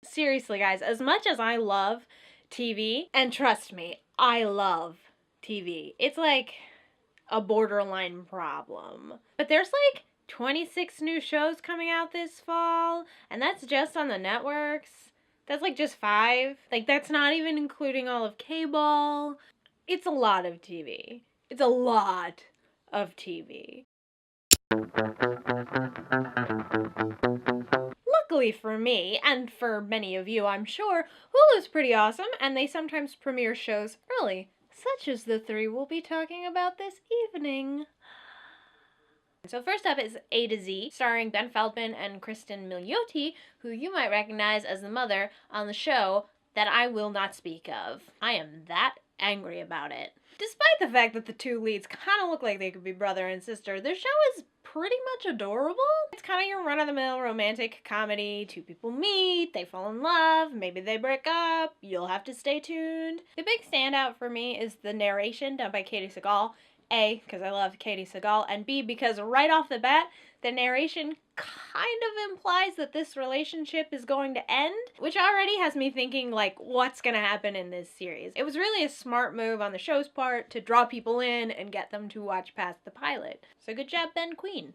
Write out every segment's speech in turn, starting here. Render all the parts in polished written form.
Seriously, guys, as much as I love TV, and trust me, I love TV, it's like a borderline problem. But there's like 26 new shows coming out this fall, and that's just on the networks. That's like just 5. Like, that's not even including all of cable. It's a lot of TV. It's a lot of TV. Luckily for me, and for many of you, I'm sure, Hulu's pretty awesome, and they sometimes premiere shows early, such as the 3 we'll be talking about this evening. So first up is A to Z, starring Ben Feldman and Kristen Milioti, who you might recognize as the mother on the show that I will not speak of. I am that angry about it. Despite the fact that the 2 leads kind of look like they could be brother and sister, the show is pretty much adorable. It's kind of your run-of-the-mill romantic comedy. 2 people meet, they fall in love, maybe they break up, you'll have to stay tuned. The big standout for me is the narration done by Katey Sagal. A, because I love Katey Sagal, and B, because right off the bat, the narration kind of implies that this relationship is going to end, which already has me thinking, like, what's gonna happen in this series? It was really a smart move on the show's part to draw people in and get them to watch past the pilot. So good job, Ben Queen.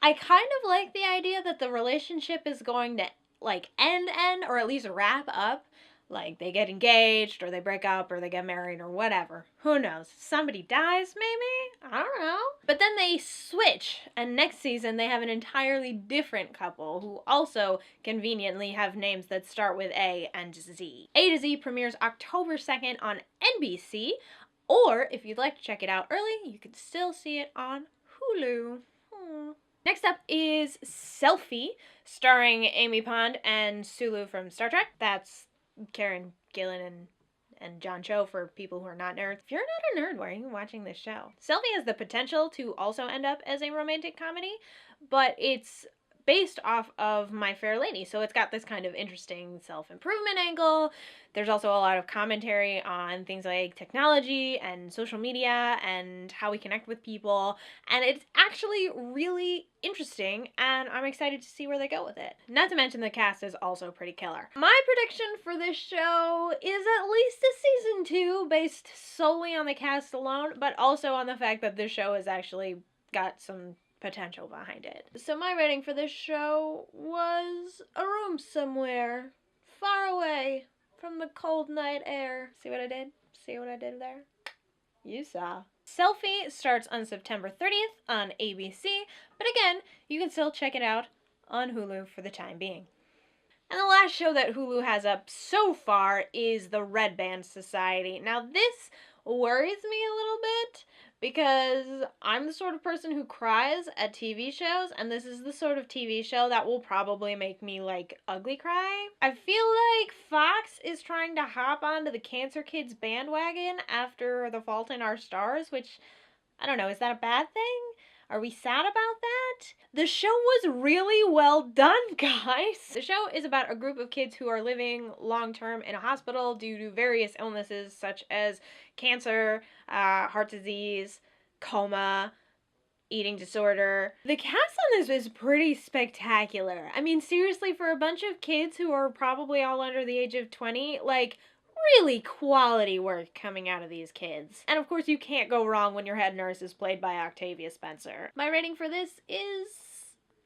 I kind of like the idea that the relationship is going to, like, end, or at least wrap up. Like, they get engaged, or they break up, or they get married, or whatever. Who knows? Somebody dies, maybe? I don't know. But then they switch, and next season they have an entirely different couple who also conveniently have names that start with A and Z. A to Z premieres October 2nd on NBC, or if you'd like to check it out early, you can still see it on Hulu. Next up is Selfie, starring Amy Pond and Sulu from Star Trek. That's Karen Gillan and John Cho for people who are not nerds. If you're not a nerd, why are you watching this show? Selfie has the potential to also end up as a romantic comedy, but it's based off of My Fair Lady, so it's got this kind of interesting self-improvement angle. There's also a lot of commentary on things like technology and social media and how we connect with people, and it's actually really interesting, and I'm excited to see where they go with it. Not to mention the cast is also pretty killer. My prediction for this show is at least a season 2 based solely on the cast alone, but also on the fact that this show has actually got some potential behind it. So my rating for this show was a room somewhere far away from the cold night air. See what I did? See what I did there? You saw. Selfie starts on September 30th on ABC, but again, you can still check it out on Hulu for the time being. And the last show that Hulu has up so far is The Red Band Society. Now this worries me a little bit because I'm the sort of person who cries at TV shows, and this is the sort of TV show that will probably make me, like, ugly cry. I feel like Fox is trying to hop onto the Cancer Kids bandwagon after The Fault in Our Stars, which, I don't know, is that a bad thing? Are we sad about that? The show was really well done, guys. The show is about a group of kids who are living long-term in a hospital due to various illnesses such as cancer, heart disease, coma, eating disorder. The cast on this is pretty spectacular. I mean, seriously, for a bunch of kids who are probably all under the age of 20, like, really quality work coming out of these kids. And of course, you can't go wrong when your head nurse is played by Octavia Spencer. My rating for this is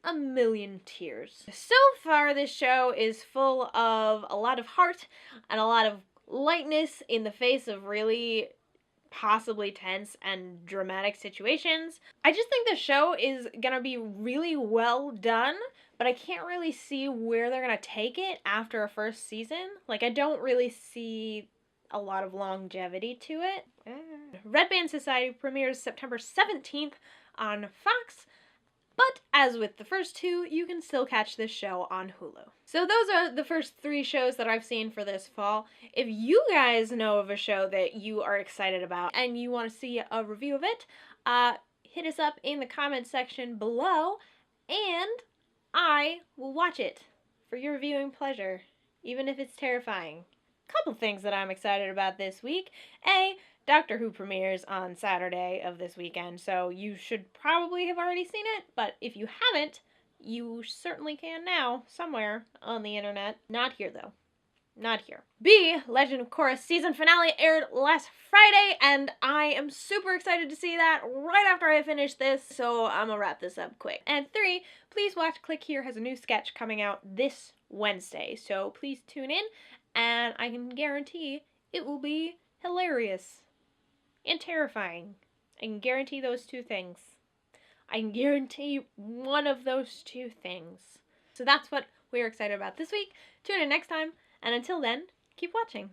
a million tears. So far, this show is full of a lot of heart and a lot of lightness in the face of really possibly tense and dramatic situations. I just think the show is gonna be really well done, but I can't really see where they're gonna take it after a first season. Like, I don't really see a lot of longevity to it. Red Band Society premieres September 17th on Fox, but as with the first 2, you can still catch this show on Hulu. So those are the first 3 shows that I've seen for this fall. If you guys know of a show that you are excited about and you want to see a review of it, hit us up in the comments section below, and I will watch it for your viewing pleasure, even if it's terrifying. Couple things that I'm excited about this week. A, Doctor Who premieres on Saturday of this weekend, so you should probably have already seen it, but if you haven't, You certainly can now, somewhere on the internet. Not here, though. Not here. B, Legend of Korra season finale aired last Friday, and I am super excited to see that right after I finish this, so I'm gonna wrap this up quick. And 3, Please Watch Click Here has a new sketch coming out this Wednesday, so please tune in, and I can guarantee it will be hilarious and terrifying. I can guarantee those two things. I can guarantee one of those two things. So that's what we're excited about this week. Tune in next time. And until then, keep watching.